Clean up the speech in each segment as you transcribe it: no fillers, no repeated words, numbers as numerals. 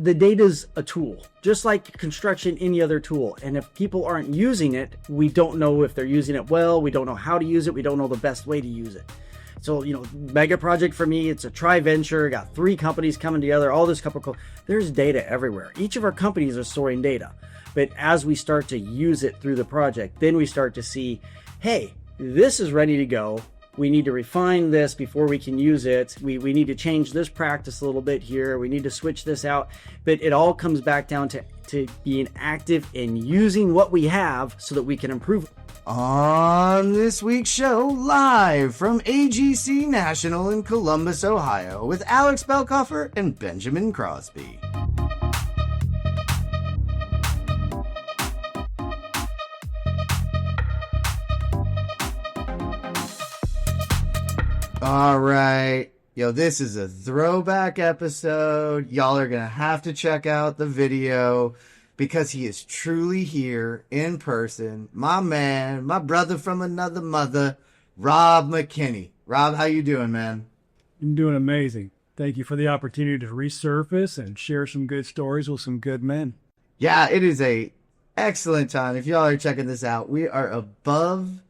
The data's a tool, just like construction, any other tool. And if people aren't using it, we don't know if they're using it well. We don't know how to use it. We don't know the best way to use it. So, mega project for me, it's a tri-venture, got 3 companies coming together, all this couple, there's data everywhere. Each of our companies are storing data. But as we start to use it through the project, then we start to see, hey, this is ready to go. We need to refine this before we can use it. We need to change this practice a little bit here. We need to switch this out. But it all comes back down to being active in using what we have so that we can improve. On this week's show, live from AGC National in Columbus, Ohio, with Alex Belkofer and Benjamin Crosby. All right. Yo, this is a throwback episode. Y'all are going to have to check out the video because he is truly here in person. My man, my brother from another mother, Rob McKinney. Rob, how you doing, man? I'm doing amazing. Thank you for the opportunity to resurface and share some good stories with some good men. Yeah, it is a excellent time. If y'all are checking this out, we are above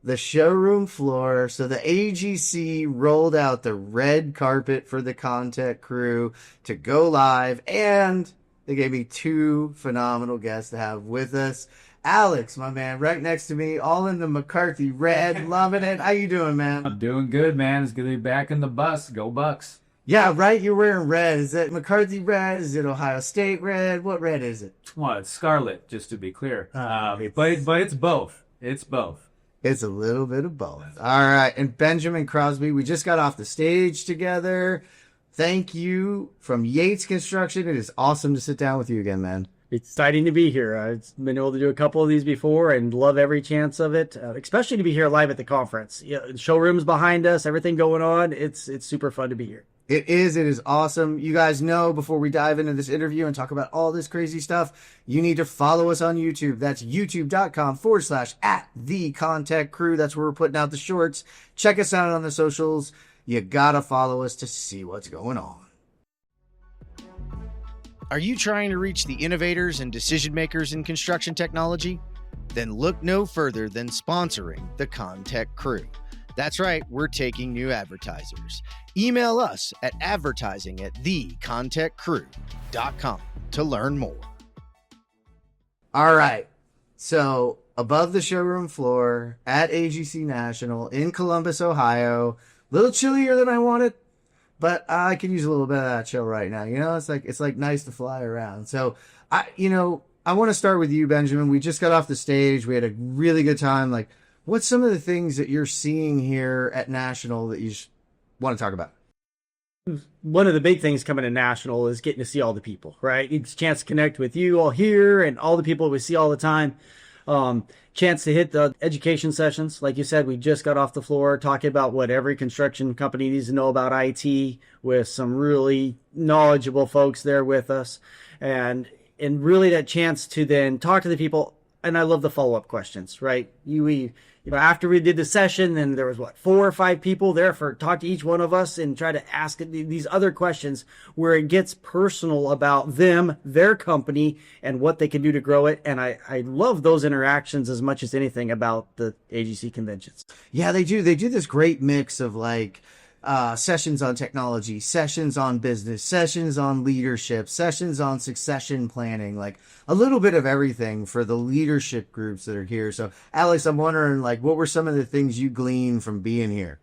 the showroom floor. So the AGC rolled out the red carpet for the ConTech Crew to go live, and they gave me 2 phenomenal guests to have with us. Alex, my man, right next to me, all in the McCarthy red, loving it. How you doing, man? I'm doing good, man. It's good to be back in the bus. Go Bucks. Yeah, right? You're wearing red. Is that McCarthy red? Is it Ohio State red? What red is it? Well, it's scarlet, just to be clear. But it's both. It's both. It's a little bit of both. All right. And Benjamin Crosby, we just got off the stage together. Thank you from Yates Construction. It is awesome to sit down with you again, man. It's exciting to be here. I've been able to do a couple of these before and love every chance of it, especially to be here live at the conference. The showroom's behind us, everything going on. It's super fun to be here. It is awesome. You guys know, before we dive into this interview and talk about all this crazy stuff, you need to follow us on YouTube. That's youtube.com/@the ConTech Crew. That's where we're putting out the shorts. Check us out on the socials. You gotta follow us to see what's going on. Are you trying to reach the innovators and decision makers in construction technology? Then look no further than sponsoring the ConTech Crew. That's right, we're taking new advertisers. Email us at advertising@thecontechcrew.com to learn more. All right, so above the showroom floor at AGC National in Columbus, Ohio. A little chillier than I wanted, but I could use a little bit of that chill right now. It's like nice to fly around. So I want to start with you, Benjamin. We just got off the stage. We had a really good time. Like, what's some of the things that you're seeing here at National that you want to talk about? One of the big things coming to National is getting to see all the people, right? It's a chance to connect with you all here and all the people we see all the time. Chance to hit the education sessions. Like you said, we just got off the floor talking about what every construction company needs to know about IT with some really knowledgeable folks there with us. And really that chance to then talk to the people. And I love the follow-up questions, right? After we did the session, then there was 4 or 5 people there for talk to each one of us and try to ask these other questions where it gets personal about them, their company, and what they can do to grow it. And I love those interactions as much as anything about the AGC conventions. Yeah, they do. They do this great mix of sessions on technology, sessions on business, sessions on leadership, sessions on succession planning, like a little bit of everything for the leadership groups that are here. So, Alex, I'm wondering, what were some of the things you gleaned from being here?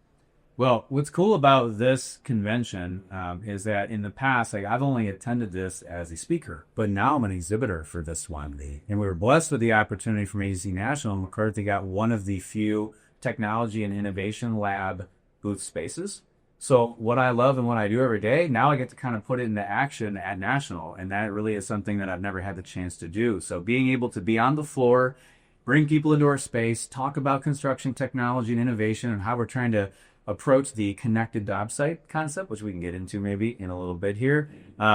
Well, what's cool about this convention is that in the past, I've only attended this as a speaker, but now I'm an exhibitor for this one. And we were blessed with the opportunity from AGC National. McCarthy got one of the few technology and innovation lab booth spaces. So what I love and what I do every day, now I get to kind of put it into action at National. And that really is something that I've never had the chance to do. So being able to be on the floor, bring people into our space, talk about construction technology and innovation and how we're trying to approach the connected job site concept, which we can get into maybe in a little bit here,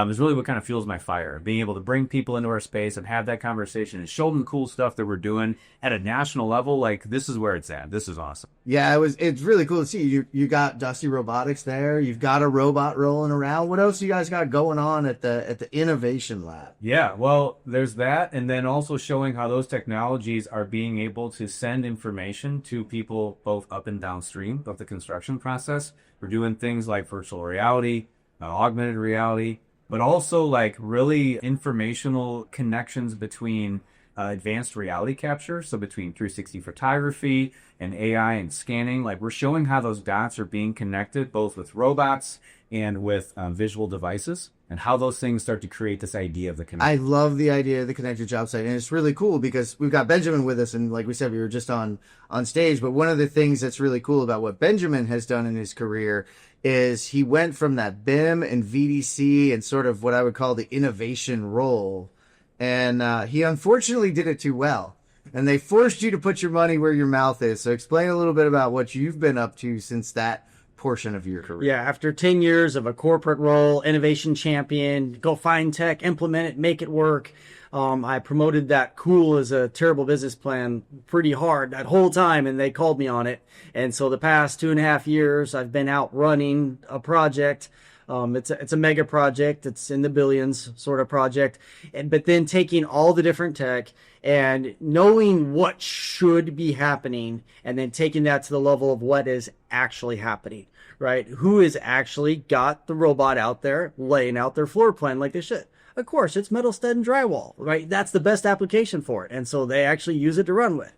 is really what kind of fuels my fire. Being able to bring people into our space and have that conversation and show them the cool stuff that we're doing at a national level, this is where it's at. This is awesome. Yeah, it's really cool to see. You got Dusty Robotics there. You've got a robot rolling around. What else you guys got going on at the Innovation Lab? Yeah, well, there's that, and then also showing how those technologies are being able to send information to people both up and downstream of the construction process. We're doing things like virtual reality, augmented reality, but also like really informational connections between advanced reality capture, so between 360 photography and AI and scanning. Like we're showing how those dots are being connected both with robots and with visual devices, and how those things start to create this idea of the connection. I love the idea of the connected job site, and it's really cool because we've got Benjamin with us, and like we said, we were just on stage. But one of the things that's really cool about what Benjamin has done in his career is he went from that BIM and VDC and sort of what I would call the innovation role, and he unfortunately did it too well. And they forced you to put your money where your mouth is. So explain a little bit about what you've been up to since that portion of your career. Yeah, after 10 years of a corporate role, innovation champion, go find tech, implement it, make it work. I promoted that cool as a terrible business plan pretty hard that whole time, and they called me on it. And so the past 2.5 years, I've been out running a project. It's a mega project. It's in the billions sort of project. But then taking all the different tech and knowing what should be happening and then taking that to the level of what is actually happening, right? Who has actually got the robot out there laying out their floor plan like they should? Of course, it's metal stud and drywall, right? That's the best application for it. And so they actually use it to run with.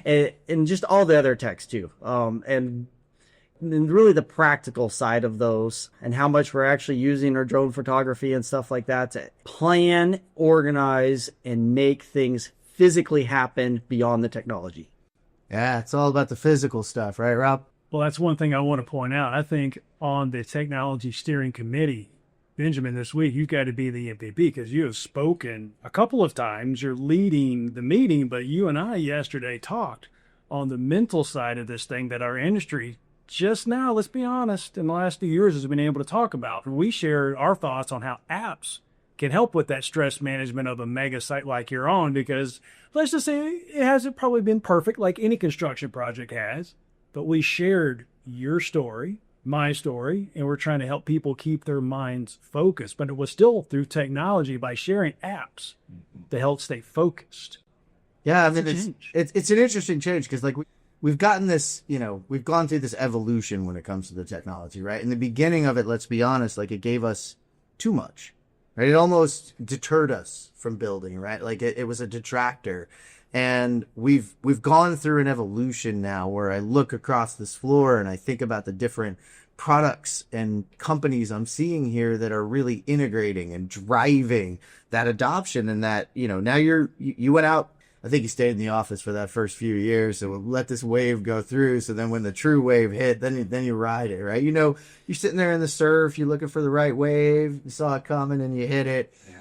And just all the other techs too. And really the practical side of those and how much we're actually using our drone photography and stuff like that to plan, organize, and make things physically happen beyond the technology. Yeah, it's all about the physical stuff, right, Rob? Well, that's one thing I want to point out. I think on the technology steering committee, Benjamin, this week, you've got to be the MVP because you have spoken a couple of times. You're leading the meeting, but you and I yesterday talked on the mental side of this thing that our industry just now, let's be honest, in the last 2 years has been able to talk about. We shared our thoughts on how apps can help with that stress management of a mega site like you're on, because let's just say it hasn't probably been perfect like any construction project has, but we shared your story, my story, and we're trying to help people keep their minds focused. But it was still through technology by sharing apps to help stay focused. Yeah, I mean, it's an interesting change because like we've gotten this, we've gone through this evolution when it comes to the technology, right? In the beginning of it, let's be honest, like it gave us too much, right? It almost deterred us from building, right? Like it was a detractor. And we've gone through an evolution now where I look across this floor and I think about the different products and companies I'm seeing here that are really integrating and driving that adoption, and that, now you went out. I think you stayed in the office for that first few years, so we'll let this wave go through. So then when the true wave hit, then you ride it, right? You're sitting there in the surf, you're looking for the right wave, you saw it coming and you hit it. Yeah.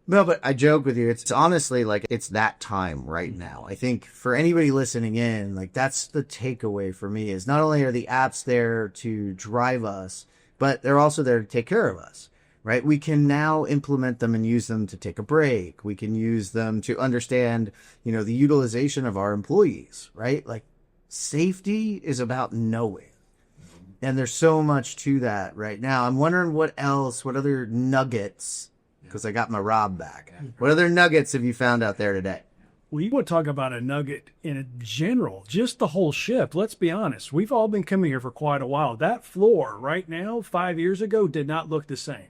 No, but I joke with you. It's honestly like it's that time right now. I think for anybody listening in, like that's the takeaway for me is not only are the apps there to drive us, but they're also there to take care of us. Right? We can now implement them and use them to take a break. We can use them to understand, the utilization of our employees, right? Like safety is about knowing. And there's so much to that right now. I'm wondering what other nuggets, because I got my Rob back. What other nuggets have you found out there today? We would talk about a nugget in general, just the whole shift. Let's be honest. We've all been coming here for quite a while. That floor right now, 5 years ago, did not look the same.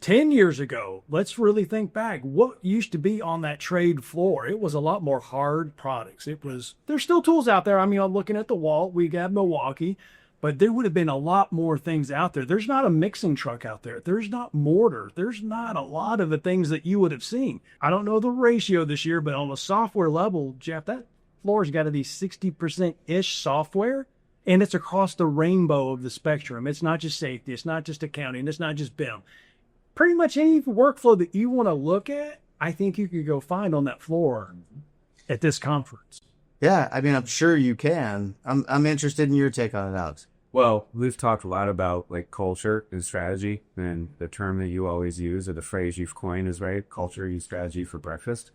10 years ago, let's really think back. What used to be on that trade floor? It was a lot more hard products. There's still tools out there. I mean, I'm looking at the wall. We got Milwaukee, but there would have been a lot more things out there. There's not a mixing truck out there. There's not mortar. There's not a lot of the things that you would have seen. I don't know the ratio this year, but on a software level, Jeff, that floor's got to be 60%-ish software. And it's across the rainbow of the spectrum. It's not just safety. It's not just accounting. It's not just BIM. Pretty much any workflow that you want to look at, I think you could go find on that floor at this conference. Yeah, I mean, I'm sure you can. I'm interested in your take on it, Alex. Well, we've talked a lot about like culture and strategy, and the term that you always use or the phrase you've coined is right, culture, use strategy for breakfast.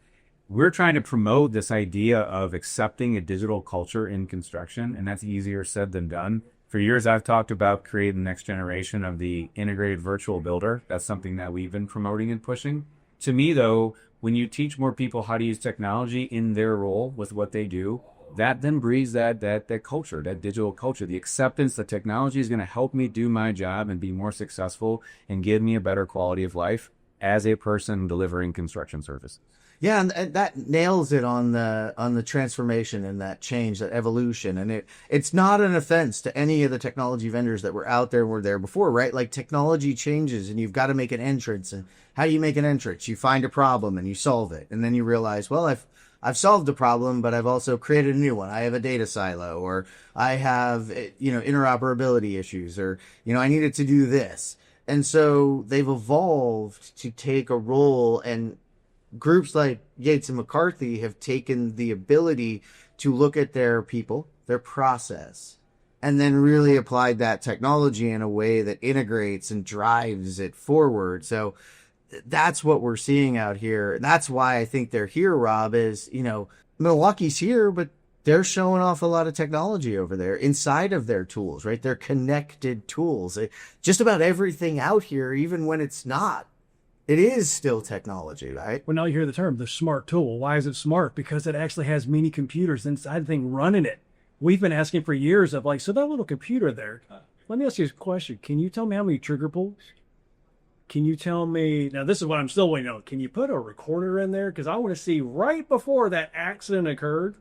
we're trying to promote this idea of accepting a digital culture in construction, and that's easier said than done. For years, I've talked about creating the next generation of the integrated virtual builder. That's something that we've been promoting and pushing. To me, though, when you teach more people how to use technology in their role with what they do, that then breeds that culture, that digital culture, the acceptance that technology is going to help me do my job and be more successful and give me a better quality of life as a person delivering construction services. Yeah, and that nails it on the transformation and that change, that evolution. And it's not an offense to any of the technology vendors that were out there, were there before, right? Like, technology changes and you've got to make an entrance. And how do you make an entrance? You find a problem and you solve it. And then you realize, well, I've solved a problem, but I've also created a new one. I have a data silo, or I have, interoperability issues, or, I needed to do this. And so they've evolved to take a role, and groups like Yates and McCarthy have taken the ability to look at their people, their process, and then really applied that technology in a way that integrates and drives it forward. So that's what we're seeing out here. That's why I think they're here, Rob, is, Milwaukee's here, but they're showing off a lot of technology over there inside of their tools, right? They're connected tools. Just about everything out here, even when it's not, it is still technology, right? Well, now you hear the term, the smart tool. Why is it smart? Because it actually has mini computers inside the thing running it. We've been asking for years of so that little computer there, let me ask you a question. Can you tell me how many trigger pulls? Can you tell me, now this is what I'm still waiting on. Can you put a recorder in there? Because I want to see right before that accident occurred,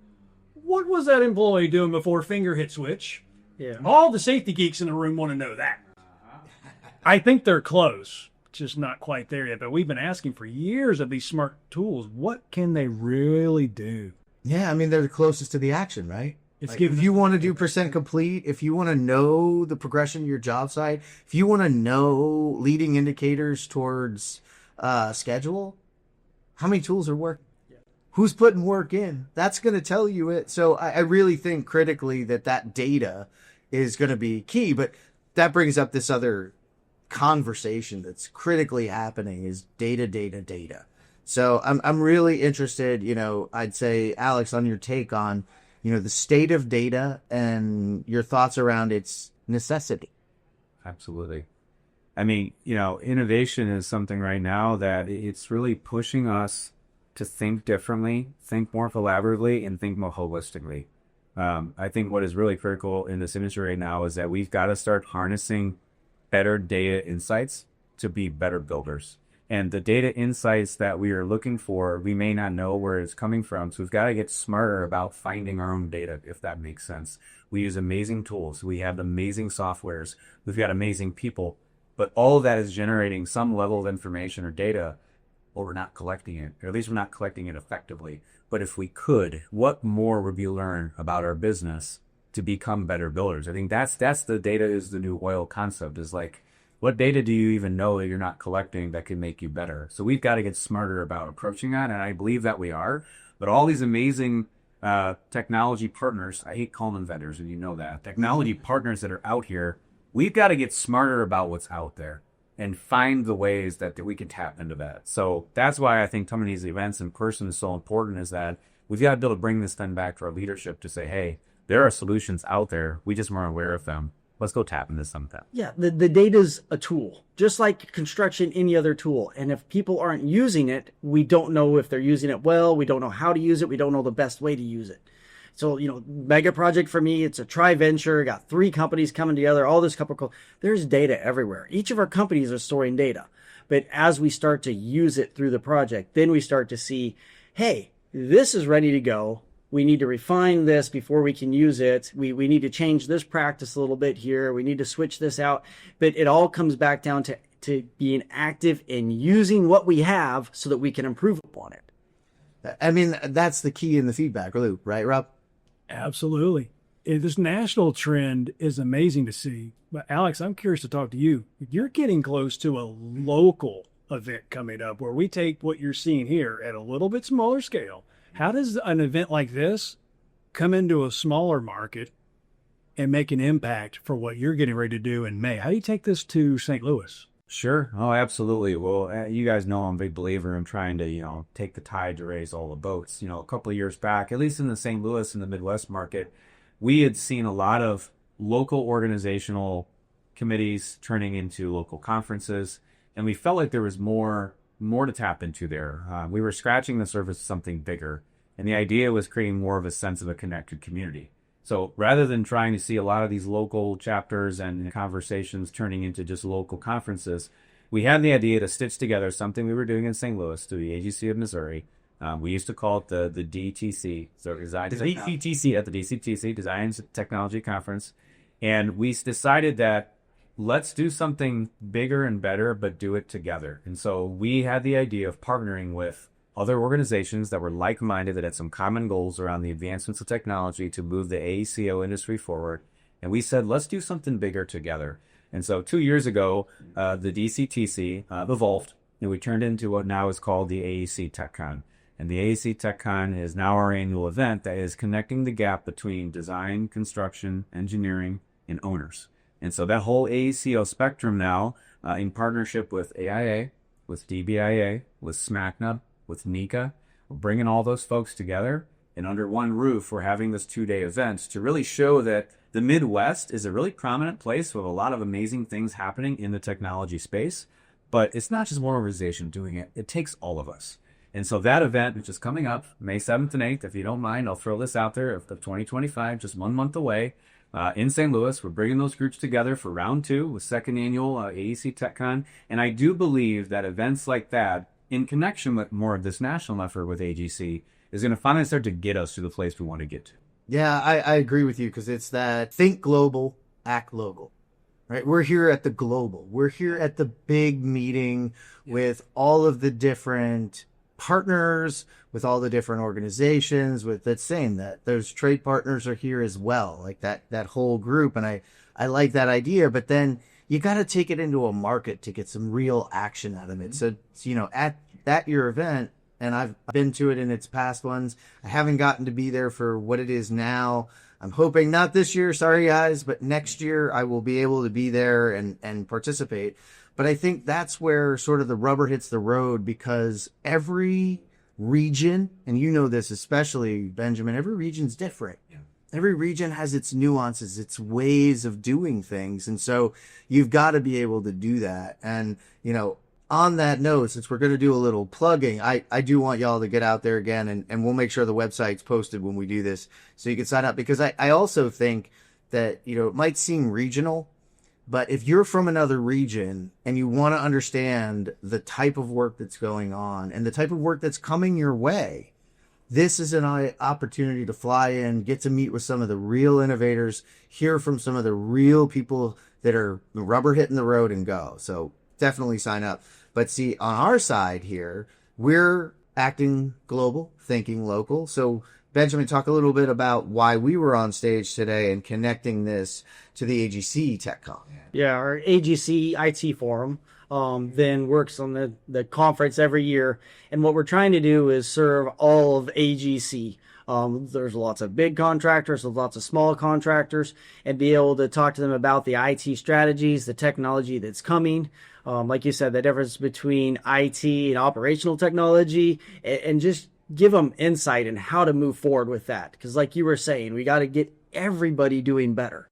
what was that employee doing before finger hit switch? Yeah. All the safety geeks in the room want to know that. I think they're close. Just not quite there yet, but we've been asking for years of these smart tools. What can they really do? Yeah, I mean, they're the closest to the action, right? It's If you want to do percent complete, if you want to know the progression of your job site, if you want to know leading indicators towards schedule, how many tools are working? Who's putting work in? That's going to tell you it. So I really think critically that data is going to be key. But that brings up this other conversation that's critically happening, is data. So I'm really interested, I'd say, Alex, on your take on, the state of data and your thoughts around its necessity. Absolutely. I mean, innovation is something right now that it's really pushing us to think differently, think more collaboratively, and think more holistically. I think what is really critical in this industry right now is that we've got to start harnessing better data insights to be better builders. And the data insights that we are looking for, we may not know where it's coming from. So we've got to get smarter about finding our own data, if that makes sense. We use amazing tools. We have amazing softwares. We've got amazing people. But all of that is generating some level of information or data, or we're not collecting it, or at least we're not collecting it effectively. But if we could, what more would we learn about our business to become better builders? I think that's the data is the new oil concept, is what data do you even know that you're not collecting that can make you better? So we've got to get smarter about approaching that, and I believe that we are. But all these amazing technology partners, I hate calling them vendors, and you know that, technology partners that are out here, we've got to get smarter about what's out there and find the ways that we can tap into that. So that's why I think some of these events in person is so important, is that we've got to be able to bring this then back to our leadership to say, hey, there are solutions out there. We just weren't aware of them. Let's go tap into something. Yeah, the data's a tool, just like construction, any other tool. And if people aren't using it, we don't know if they're using it well. We don't know how to use it. We don't know the best way to use it. So, mega project for me, it's a tri-venture, got 3 companies coming together, all this couple, there's data everywhere. Each of our companies are storing data. But as we start to use it through the project, then we start to see, hey, this is ready to go. We need to refine this before we can use it. We need to change this practice a little bit here. We need to switch this out. But it all comes back down to being active in using what we have so that we can improve upon it. I mean, that's the key in the feedback loop, right, Rob? Absolutely. This national trend is amazing to see. But Alex, I'm curious to talk to you. You're getting close to a local event coming up where we take what you're seeing here at a little bit smaller scale. How does an event like this come into a smaller market and make an impact for what you're getting ready to do in May? How do you take this to St. Louis? Sure. Oh, absolutely. Well, you guys know I'm a big believer in trying to, take the tide to raise all the boats. A couple of years back, at least in the St. Louis and the Midwest market, we had seen a lot of local organizational committees turning into local conferences, and we felt like there was more to tap into there. We were scratching the surface of something bigger, and the idea was creating more of a sense of a connected community. So rather than trying to see a lot of these local chapters and conversations turning into just local conferences, we had the idea to stitch together something we were doing in St. Louis through the AGC of Missouri. We used to call it the DTC, so Design the DCTC at the DCTC Design Technology Conference, and we decided that let's do something bigger and better, but do it together. And so we had the idea of partnering with other organizations that were like-minded, that had some common goals around the advancements of technology to move the AECO industry forward. And we said, let's do something bigger together. And so 2 years ago, the DCTC evolved, and we turned into what now is called the AEC TechCon. And the AEC TechCon is now our annual event that is connecting the gap between design, construction, engineering, and owners. And so that whole AECO spectrum now, in partnership with AIA, with DBIA, with SmackNub, with NECA, we're bringing all those folks together, and under one roof, we're having this 2-day event to really show that the Midwest is a really prominent place with a lot of amazing things happening in the technology space. But it's not just one organization doing it. It takes all of us. And so that event, which is coming up May 7th and 8th, if you don't mind, I'll throw this out there, of 2025, just 1 month away, in St. Louis. We're bringing those groups together for round 2 with second annual AEC TechCon. And I do believe that events like that, in connection with more of this national effort with AGC, is going to finally start to get us to the place we want to get to. Yeah, I agree with you, because it's that think global, act local, right? We're here at the global. We're here at the big meeting with all of the different partners, with all the different organizations, with that saying that those trade partners are here as well, like that whole group. And I like that idea, but then you got to take it into a market to get some real action out of it. So, at your event, and I've been to it in its past ones, I haven't gotten to be there for what it is now. I'm hoping not this year, sorry guys, but next year I will be able to be there and participate. But I think that's where sort of the rubber hits the road, because every region, and you know this especially, Benjamin, every region's different. Yeah. Every region has its nuances, its ways of doing things. And so you've got to be able to do that. And, on that note, since we're going to do a little plugging, I do want y'all to get out there again, and we'll make sure the website's posted when we do this so you can sign up. Because I also think that, it might seem regional, but if you're from another region and you want to understand the type of work that's going on and the type of work that's coming your way, this is an opportunity to fly in, get to meet with some of the real innovators, hear from some of the real people that are rubber hitting the road, and go. So definitely sign up. But see, on our side here, we're acting global, thinking local. So Benjamin, talk a little bit about why we were on stage today and connecting this to the AGC TechCon. Yeah, our AGC IT forum then works on the conference every year. And what we're trying to do is serve all of AGC. There's lots of big contractors, there's lots of small contractors, and be able to talk to them about the IT strategies, the technology that's coming. Like you said, the difference between IT and operational technology, and just give them insight in how to move forward with that. Because like you were saying, we got to get everybody doing better.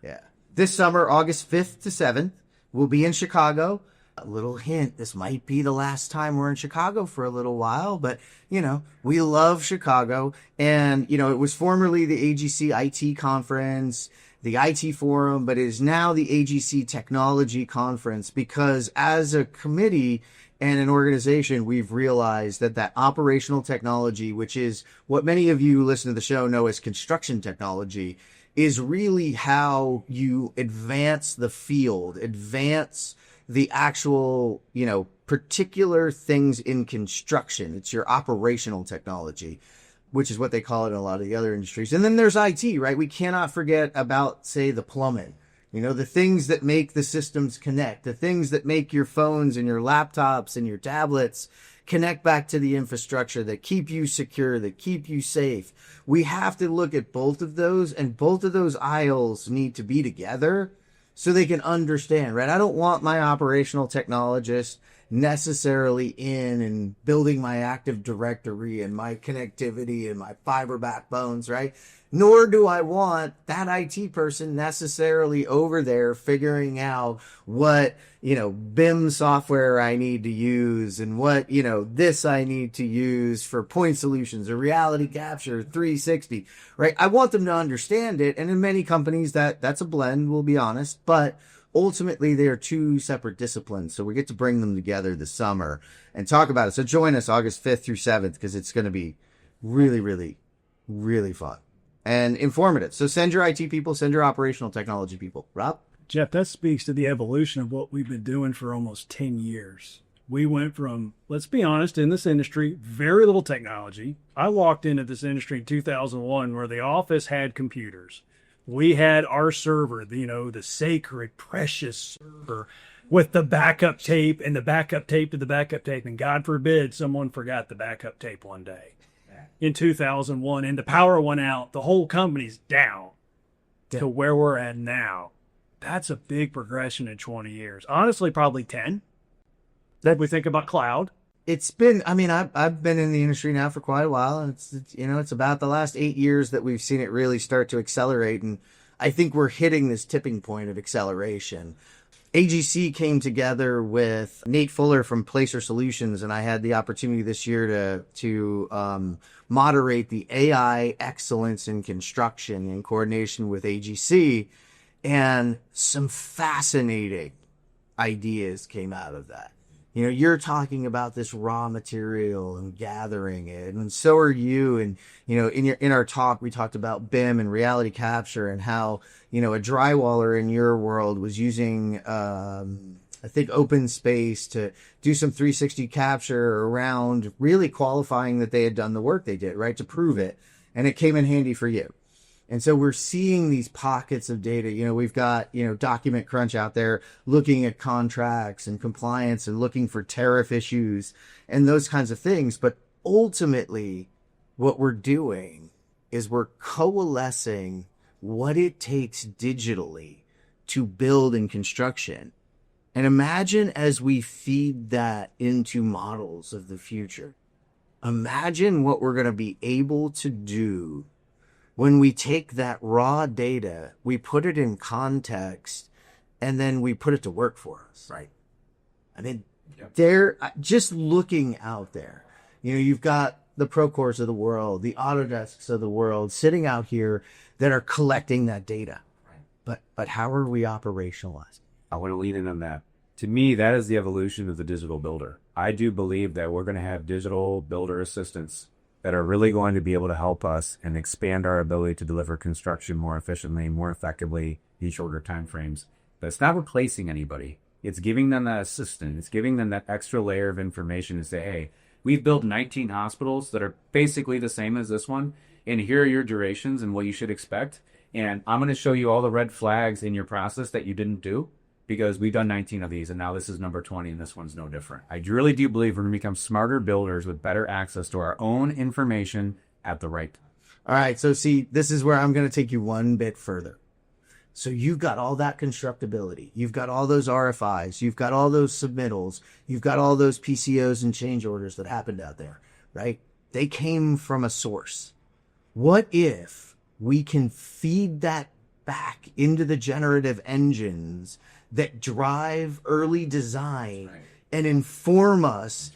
Yeah. This summer, August 5th to 7th, we'll be in Chicago. A little hint, this might be the last time we're in Chicago for a little while, but, we love Chicago. And, it was formerly the AGC IT conference, the IT forum, but it is now the AGC Technology Conference, because as a committee and an organization, we've realized that operational technology, which is what many of you who listen to the show know as construction technology, is really how you advance the field, advance the actual, particular things in construction. It's your operational technology, which is what they call it in a lot of the other industries. And then there's IT, right? We cannot forget about, say, the plumbing. The things that make the systems connect, the things that make your phones and your laptops and your tablets connect back to the infrastructure, that keep you secure, that keep you safe. We have to look at both of those, and both of those aisles need to be together so they can understand, right? I don't want my operational technologist necessarily in and building my Active Directory and my connectivity and my fiber backbones, right? Nor do I want that IT person necessarily over there figuring out what, BIM software I need to use and what, this I need to use for point solutions or reality capture 360, right? I want them to understand it. And in many companies that's a blend, we'll be honest, but ultimately they are two separate disciplines. So we get to bring them together this summer and talk about it. So join us August 5th through 7th, because it's going to be really, really, really fun and informative. So send your IT people, send your operational technology people. Rob? Jeff, that speaks to the evolution of what we've been doing for almost 10 years. We went from, let's be honest, in this industry, very little technology. I walked into this industry in 2001 where the office had computers. We had our server, the sacred, precious server with the backup tape and the backup tape to the backup tape. And God forbid someone forgot the backup tape one day in 2001 and the power went out. The whole company's down to where we're at now. That's a big progression in 20 years. Honestly, probably 10. That we think about cloud. It's been, I've been in the industry now for quite a while, and it's about the last 8 years that we've seen it really start to accelerate. And I think we're hitting this tipping point of acceleration. AGC came together with Nate Fuller from Placer Solutions, and I had the opportunity this year to moderate the AI Excellence in Construction in coordination with AGC, and some fascinating ideas came out of that. You're talking about this raw material and gathering it, and so are you. And, in our talk, we talked about BIM and reality capture and how, a drywaller in your world was using, I think, open space to do some 360 capture around really qualifying that they had done the work they did, right, to prove it. And it came in handy for you. And so we're seeing these pockets of data. We've got, Document Crunch out there looking at contracts and compliance and looking for tariff issues and those kinds of things. But ultimately, what we're doing is we're coalescing what it takes digitally to build in construction. And imagine as we feed that into models of the future, imagine what we're going to be able to do when we take that raw data, we put it in context, and then we put it to work for us. Right. They're just looking out there. You've got the Procores of the world, the Autodesks of the world sitting out here that are collecting that data. Right. But how are we operationalizing? I want to lean in on that. To me, that is the evolution of the digital builder. I do believe that we're going to have digital builder assistants that are really going to be able to help us and expand our ability to deliver construction more efficiently, more effectively, in shorter time frames. But it's not replacing anybody. It's giving them that assistant. It's giving them that extra layer of information to say, hey, we've built 19 hospitals that are basically the same as this one, and here are your durations and what you should expect. And I'm going to show you all the red flags in your process that you didn't do, because we've done 19 of these, and now this is number 20, and this one's no different. I really do believe we're going to become smarter builders with better access to our own information at the right time. All right, so see, this is where I'm going to take you one bit further. So you've got all that constructability. You've got all those RFIs. You've got all those submittals. You've got all those PCOs and change orders that happened out there, right? They came from a source. What if we can feed that back into the generative engines that drive early design and inform us?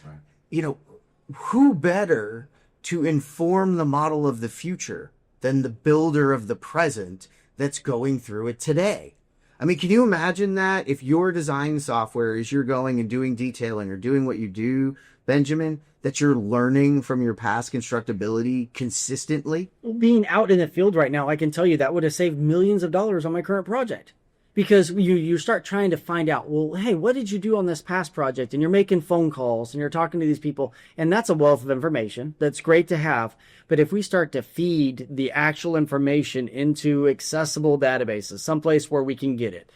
Who better to inform the model of the future than the builder of the present that's going through it today? Can you imagine that if your design software, as you're going and doing detailing or doing what you do, Benjamin, that you're learning from your past constructability consistently? Being out in the field right now, I can tell you that would have saved millions of dollars on my current project. Because you start trying to find out, well, hey, what did you do on this past project? And you're making phone calls and you're talking to these people. And that's a wealth of information. That's great to have. But if we start to feed the actual information into accessible databases, someplace where we can get it,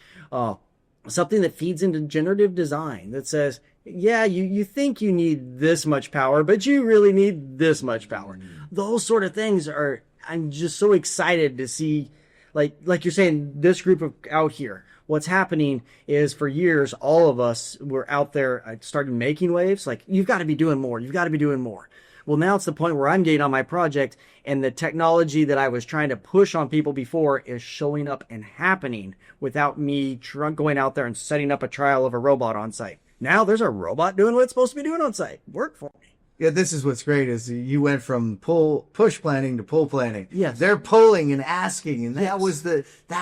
something that feeds into generative design that says, yeah, you think you need this much power, but you really need this much power. Those sort of things I'm just so excited to see. Like you're saying, this group of out here, what's happening is for years, all of us were out there, I started making waves. Like, you've got to be doing more. You've got to be doing more. Well, now it's the point where I'm getting on my project and the technology that I was trying to push on people before is showing up and happening without me going out there and setting up a trial of a robot on site. Now there's a robot doing what it's supposed to be doing on site. Work for me. Yeah, this is what's great is you went from push planning to pull planning. Yes. They're pulling and asking, and that Yes.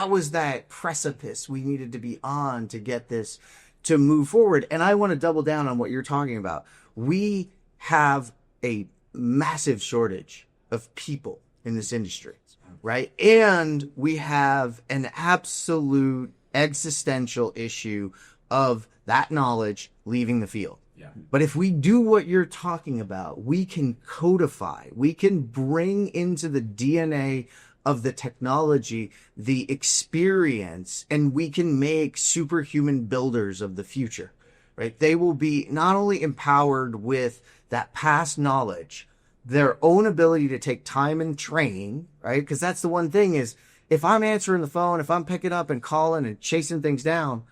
was that precipice we needed to be on to get this to move forward. And I want to double down on what you're talking about. We have a massive shortage of people in this industry, right? And we have an absolute existential issue of that knowledge leaving the field. Yeah. But if we do what you're talking about, we can codify, we can bring into the DNA of the technology the experience, and we can make superhuman builders of the future, right? They will be not only empowered with that past knowledge, their own ability to take time and train, right? Because that's the one thing is, if I'm answering the phone, if I'm picking up and calling and chasing things down,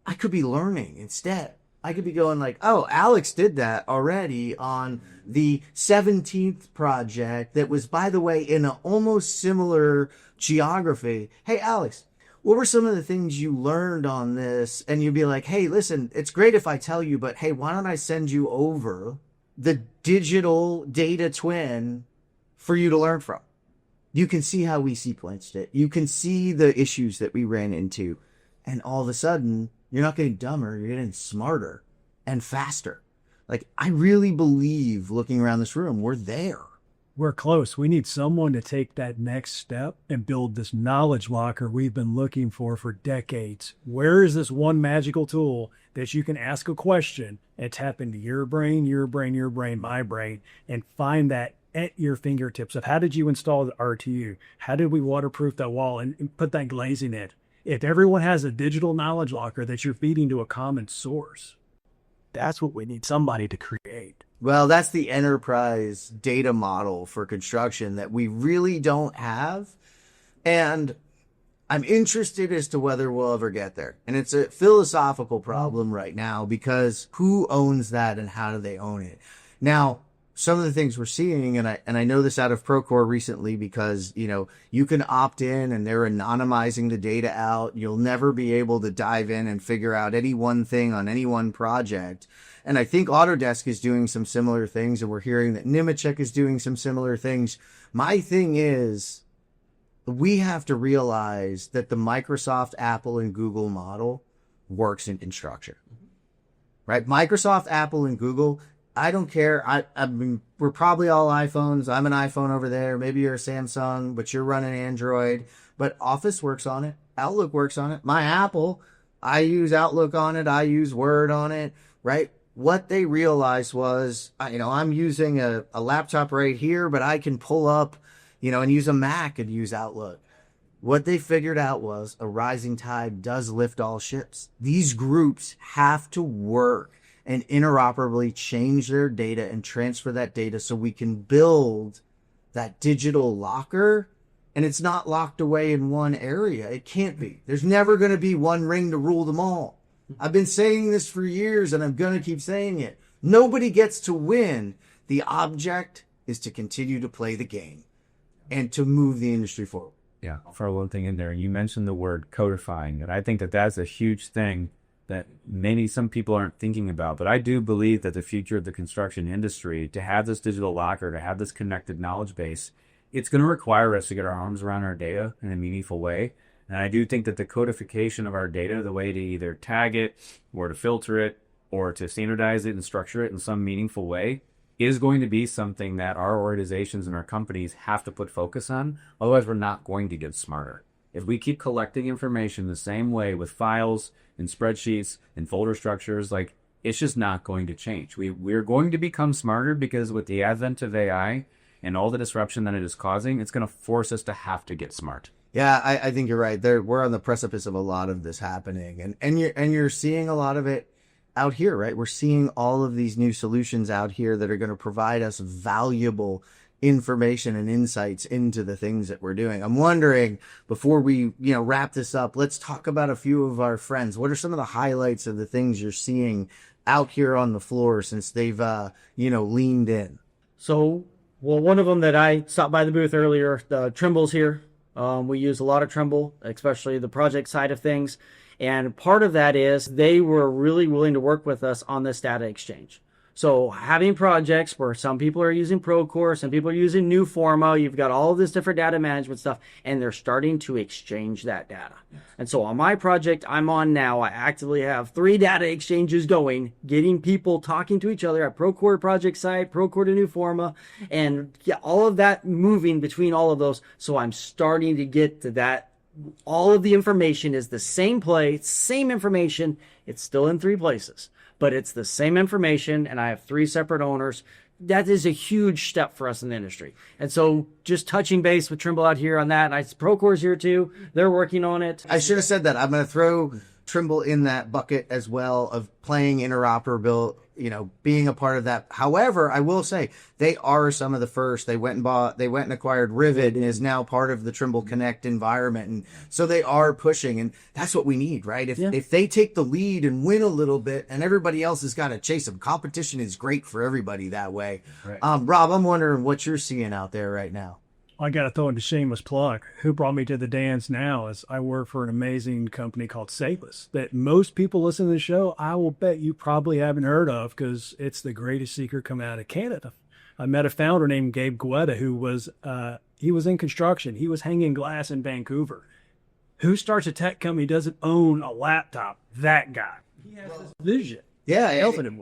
I could be learning instead. I could be going like, oh, Alex did that already on the 17th project that was, by the way, in an almost similar geography. Hey, Alex, what were some of the things you learned on this? And you'd be like, hey, listen, it's great if I tell you, but hey, why don't I send you over the digital data twin for you to learn from? You can see how we sequenced it. You can see the issues that we ran into. And all of a sudden, you're not getting dumber, you're getting smarter and faster. Like, I really believe, looking around this room, we're there. We're close. We need someone to take that next step and build this knowledge locker we've been looking for decades. Where is this one magical tool that you can ask a question and tap into your brain, my brain, and find that at your fingertips of how did you install the RTU? How did we waterproof that wall and put that glazing in? If everyone has a digital knowledge locker that you're feeding to a common source, that's what we need somebody to create. Well, that's the enterprise data model for construction that we really don't have. And I'm interested as to whether we'll ever get there. And it's a philosophical problem right now, because who owns that and how do they own it? Now, some of the things we're seeing, and I know this out of Procore recently, because, you know, you can opt in and they're anonymizing the data out. You'll never be able to dive in and figure out any one thing on any one project. And I think Autodesk is doing some similar things, and we're hearing that Nemetschek is doing some similar things. My thing is, we have to realize that the Microsoft, Apple, and Google model works in construction, right? Microsoft, Apple, and Google, I don't care. I mean, we're probably all iPhones. I'm an iPhone over there. Maybe you're a Samsung, but you're running Android. But Office works on it. Outlook works on it. My Apple, I use Outlook on it. I use Word on it, right? What they realized was, you know, I'm using a laptop right here, but I can pull up, you know, and use a Mac and use Outlook. What they figured out was a rising tide does lift all ships. These groups have to work and interoperably change their data and transfer that data so we can build that digital locker. And it's not locked away in one area. It can't be. There's never going to be one ring to rule them all. I've been saying this for years, and I'm going to keep saying it. Nobody gets to win. The object is to continue to play the game and to move the industry forward. Yeah, for one thing in there, you mentioned the word codifying, and I think that that's a huge thing that maybe some people aren't thinking about. But I do believe that the future of the construction industry, to have this digital locker, to have this connected knowledge base, it's going to require us to get our arms around our data in a meaningful way. And I do think that the codification of our data, the way to either tag it or to filter it or to standardize it and structure it in some meaningful way, is going to be something that our organizations and our companies have to put focus on. Otherwise, we're not going to get smarter. If we keep collecting information the same way with files and spreadsheets and folder structures, like, it's just not going to change. We're going to become smarter, because with the advent of AI and all the disruption that it is causing, it's going to force us to have to get smart. Yeah, I think you're right. We're on the precipice of a lot of this happening, and you're seeing a lot of it out here, right? We're seeing all of these new solutions out here that are going to provide us valuable information and insights into the things that we're doing. I'm wondering, before we, wrap this up, let's talk about a few of our friends. What are some of the highlights of the things you're seeing out here on the floor since they've, leaned in? So, well, one of them that I stopped by the booth earlier, Trimble's here. We use a lot of Trimble, especially the project side of things. And part of that is they were really willing to work with us on this data exchange. So having projects where some people are using Procore, some people are using Newforma, you've got all of this different data management stuff, and they're starting to exchange that data. And so on my project I'm on now, I actively have 3 data exchanges going, getting people talking to each other at Procore project site, Procore to Newforma, and all of that moving between all of those. So I'm starting to get to that. All of the information is the same place, same information. It's still in 3 places, but it's the same information, and I have 3 separate owners. That is a huge step for us in the industry. And so just touching base with Trimble out here on that. And Procore's here too. They're working on it. I should have said that. I'm going to throw Trimble in that bucket as well of playing interoperable, being a part of that. However, I will say they are some of the first. They went and acquired Rivet and is now part of the Trimble Connect environment. And so they are pushing, and that's what we need, right? If they take the lead and win a little bit and everybody else has got to chase them, competition is great for everybody that way. Right. Rob, I'm wondering what you're seeing out there right now. I got to throw in a shameless plug. Who brought me to the dance now is I work for an amazing company called Salus that most people listening to the show, I will bet you probably haven't heard of because it's the greatest secret coming out of Canada. I met a founder named Gabe Guetta who was he was in construction. He was hanging glass in Vancouver. Who starts a tech company doesn't own a laptop? That guy. He has this vision. Yeah,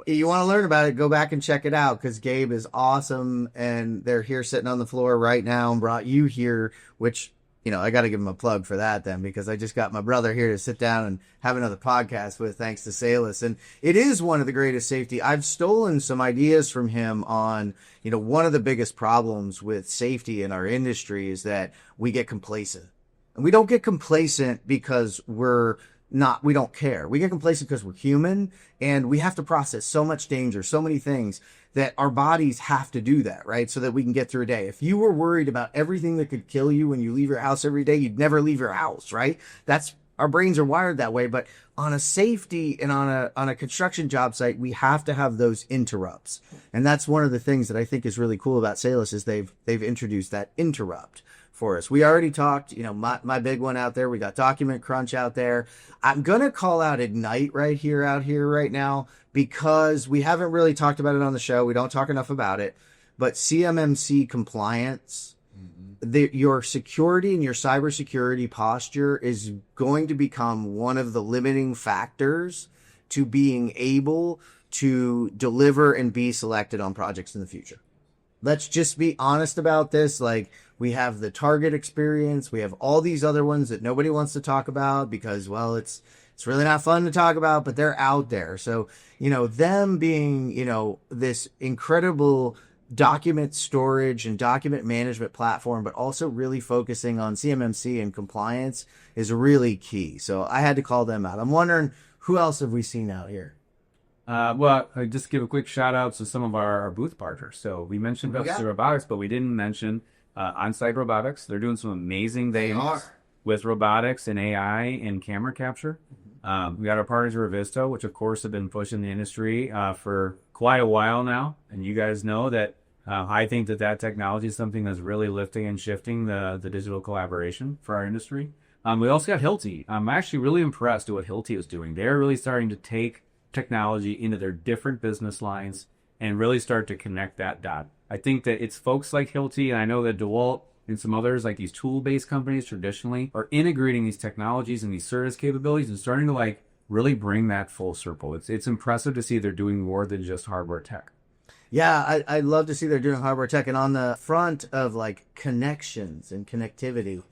you want to learn about it, go back and check it out because Gabe is awesome, and they're here sitting on the floor right now and brought you here, which, I got to give him a plug for that then because I just got my brother here to sit down and have another podcast with thanks to Salus. And it is one of the greatest safety. I've stolen some ideas from him on, one of the biggest problems with safety in our industry is that we get complacent. And we don't get complacent because we don't care. We get complacent because we're human and we have to process so much danger, so many things that our bodies have to do that, right? So that we can get through a day. If you were worried about everything that could kill you when you leave your house every day, you'd never leave your house, right? Our brains are wired that way. But on a safety and on a construction job site, we have to have those interrupts. And that's one of the things that I think is really cool about Salus is they've introduced that interrupt for us. We already talked, my big one out there. We got Document Crunch out there. I'm going to call out Ignite out here right now because we haven't really talked about it on the show. We don't talk enough about it, but CMMC compliance, your security and your cybersecurity posture is going to become one of the limiting factors to being able to deliver and be selected on projects in the future. Let's just be honest about this. Like, we have the Target experience. We have all these other ones that nobody wants to talk about because, well, it's really not fun to talk about, but they're out there. So, them being, this incredible document storage and document management platform, but also really focusing on CMMC and compliance is really key. So I had to call them out. I'm wondering, who else have we seen out here? Well, I just give a quick shout out to some of our booth partners. So we mentioned Robotics, but we didn't mention On-Site Robotics. They're doing some amazing things with robotics and AI and camera capture. We got our partners Revisto, which of course have been pushing the industry for quite a while now. And you guys know that I think that technology is something that's really lifting and shifting the digital collaboration for our industry. We also got Hilti. I'm actually really impressed with what Hilti is doing. They're really starting to take technology into their different business lines and really start to connect that dot. I think that it's folks like Hilti, and I know that DeWalt and some others like these tool-based companies traditionally are integrating these technologies and these service capabilities and starting to really bring that full circle. It's impressive to see they're doing more than just hardware tech. Yeah, I love to see they're doing hardware tech. And on the front of connections and connectivity,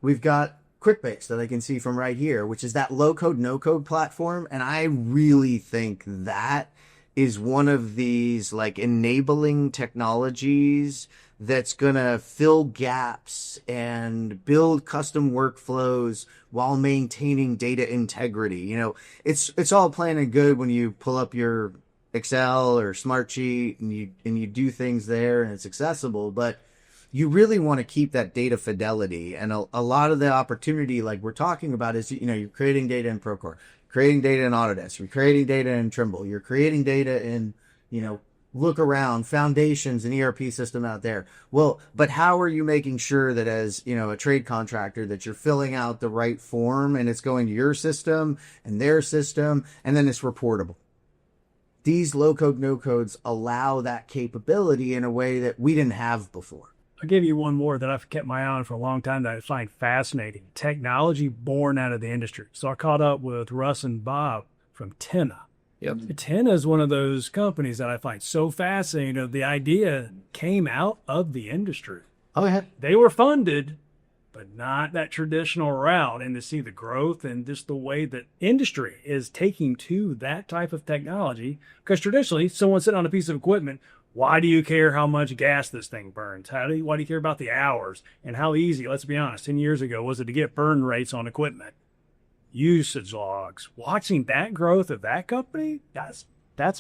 we've got Quickbase that I can see from right here, which is that low-code, no-code platform. And I really think that is one of these enabling technologies that's going to fill gaps and build custom workflows while maintaining data integrity. It's all plain and good when you pull up your Excel or Smartsheet and you do things there and it's accessible, but you really want to keep that data fidelity. And a lot of the opportunity, like we're talking about, is, you're creating data in Procore, creating data in Autodesk, you're creating data in Trimble, you're creating data in, look around, Foundations, an ERP system out there. Well, but how are you making sure that as, a trade contractor, that you're filling out the right form and it's going to your system and their system, and then it's reportable? These low-code, no-codes allow that capability in a way that we didn't have before. I'll give you one more that I've kept my eye on for a long time that I find fascinating. Technology born out of the industry. So I caught up with Russ and Bob from Tena. Yep. Tena is one of those companies that I find so fascinating. The idea came out of the industry. Oh, yeah. They were funded, but not that traditional route. And to see the growth and just the way that industry is taking to that type of technology, because traditionally, someone sitting on a piece of equipment, why do you care how much gas this thing burns? Why do you care about the hours? And how easy, let's be honest, 10 years ago, was it to get burn rates on equipment? Usage logs. Watching that growth of that company, that's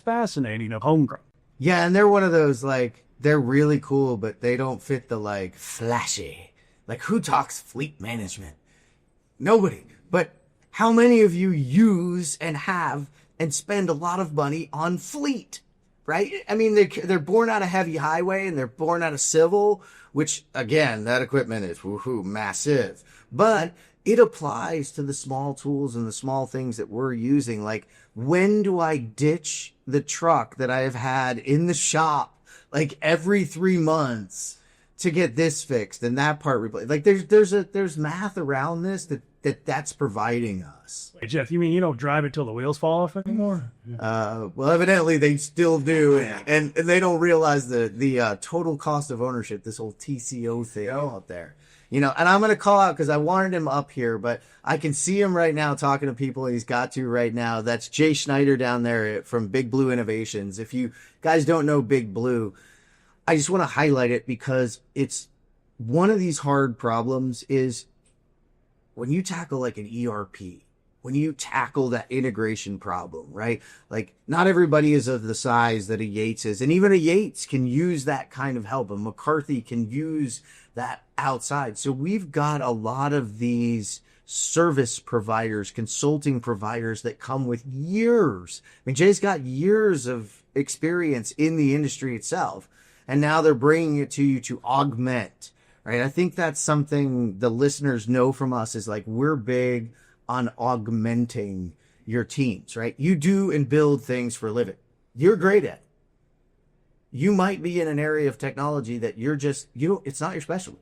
fascinating, homegrown. Yeah, and they're one of those, they're really cool, but they don't fit the, flashy. Who talks fleet management? Nobody. But how many of you use and have and spend a lot of money on fleet? Right? I mean, they're born out of heavy highway and they're born out of civil, which, again, that equipment is massive. But it applies to the small tools and the small things that we're using. When do I ditch the truck that I have had in the shop, every 3 months to get this fixed and that part replaced? There's math around this that's providing us. Wait, Jeff, you mean you don't drive it till the wheels fall off anymore? Well, evidently they still do, and they don't realize the total cost of ownership, this whole TCO thing out there. And I'm going to call out because I wanted him up here, but I can see him right now talking to people, and he's got to right now. That's Jay Schneider down there from Big Blue Innovations. If you guys don't know Big Blue, I just want to highlight it because it's one of these hard problems is when you tackle an ERP, when you tackle that integration problem, right? Not everybody is of the size that a Yates is. And even a Yates can use that kind of help. A McCarthy can use that outside. So we've got a lot of these service providers, consulting providers that come with years. I mean, Jay's got years of experience in the industry itself. And now they're bringing it to you to augment, right? I think that's something the listeners know from us is we're big on augmenting your teams, right? You do and build things for a living. You're great at it. You might be in an area of technology that it's not your specialty.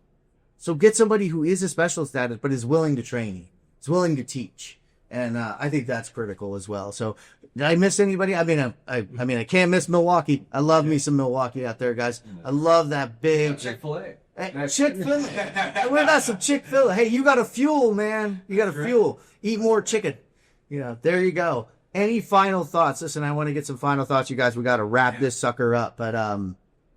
So get somebody who is a specialist at it, but is willing to train you, is willing to teach. And I think that's critical as well. So did I miss anybody? I mean, I can't miss Milwaukee. I love me some Milwaukee out there, guys. I love that big Chick-fil-A. Hey, Chick-fil-A. What about some Chick-fil-A? Hey, you got to fuel, man. You got to fuel. Eat more chicken. There you go. Any final thoughts? Listen, I want to get some final thoughts, you guys. We got to wrap this sucker up. But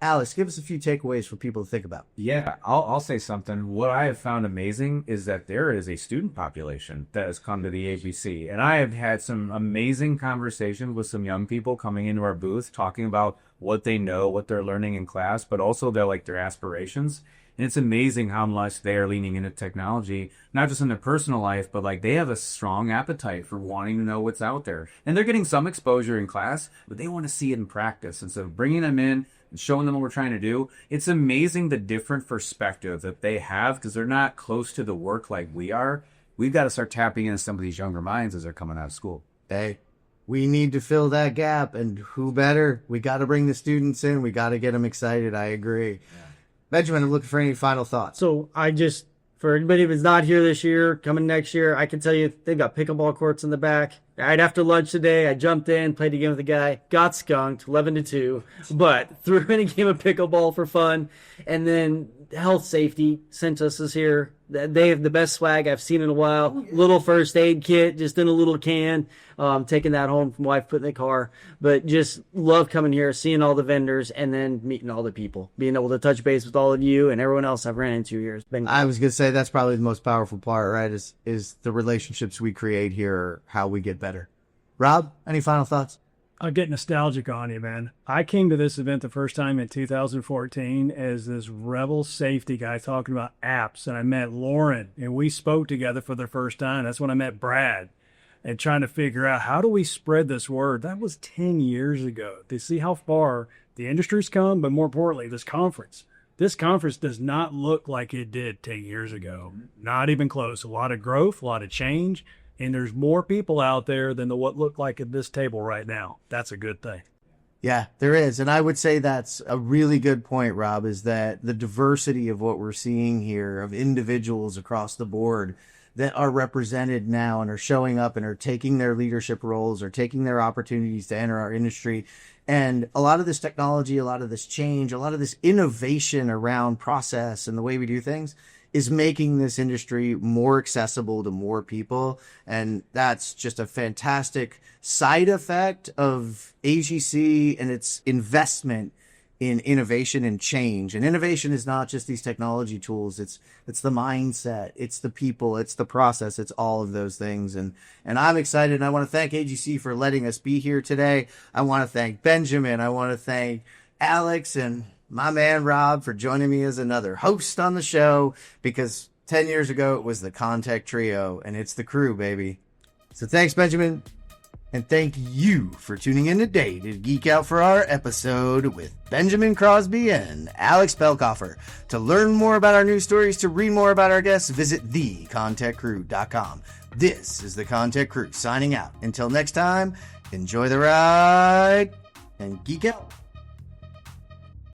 Alex, give us a few takeaways for people to think about. Yeah, I'll say something. What I have found amazing is that there is a student population that has come to the AGC. And I have had some amazing conversations with some young people coming into our booth talking about what they know, what they're learning in class, but also their aspirations. And it's amazing how much they are leaning into technology, not just in their personal life, but they have a strong appetite for wanting to know what's out there. And they're getting some exposure in class, but they want to see it in practice. And so bringing them in and showing them what we're trying to do, it's amazing the different perspective that they have because they're not close to the work like we are. We've got to start tapping into some of these younger minds as they're coming out of school. Hey, we need to fill that gap. And who better? We got to bring the students in. We got to get them excited. I agree. Yeah. Benjamin, I'm looking for any final thoughts. So for anybody who's not here this year, coming next year, I can tell you they've got pickleball courts in the back. Right after lunch today, I jumped in, played a game with a guy, got skunked, 11-2, but threw in a game of pickleball for fun. And then health safety sent us this here. They have the best swag I've seen in a while. Oh, yeah. Little first aid kit, just in a little can. Taking that home from wife, put in the car. But just love coming here, seeing all the vendors, and then meeting all the people. Being able to touch base with all of you and everyone else I've ran into here. I was going to say that's probably the most powerful part, right? Is the relationships we create here, how we get better. Rob, any final thoughts? I'll get nostalgic on you, man. I came to this event the first time in 2014 as this rebel safety guy talking about apps, and I met Lauren, and we spoke together for the first time. That's when I met Brad, and trying to figure out how do we spread this word. That was 10 years ago. To see how far the industry's come, but more importantly, this conference. This conference does not look like it did 10 years ago. Not even close. A lot of growth, a lot of change. And there's more people out there than what look like at this table right now. That's a good thing. Yeah, there is. And I would say that's a really good point, Rob, is that the diversity of what we're seeing here of individuals across the board that are represented now and are showing up and are taking their leadership roles or taking their opportunities to enter our industry. And a lot of this technology, a lot of this change, a lot of this innovation around process and the way we do things is making this industry more accessible to more people. And that's just a fantastic side effect of AGC and its investment in innovation and change. And innovation is not just these technology tools. It's the mindset, it's the people, it's the process, it's all of those things. And I'm excited. And I want to thank AGC for letting us be here today. I want to thank Benjamin. I want to thank Alex and my man Rob for joining me as another host on the show, because 10 years ago it was the ConTech Trio, and it's the crew, baby. So thanks, Benjamin. And thank you for tuning in today to geek out for our episode with Benjamin Crosby and Alex Belkofer. To learn more about our news stories, to read more about our guests, visit thecontechcrew.com. This is the ConTech Crew signing out. Until next time, enjoy the ride and geek out.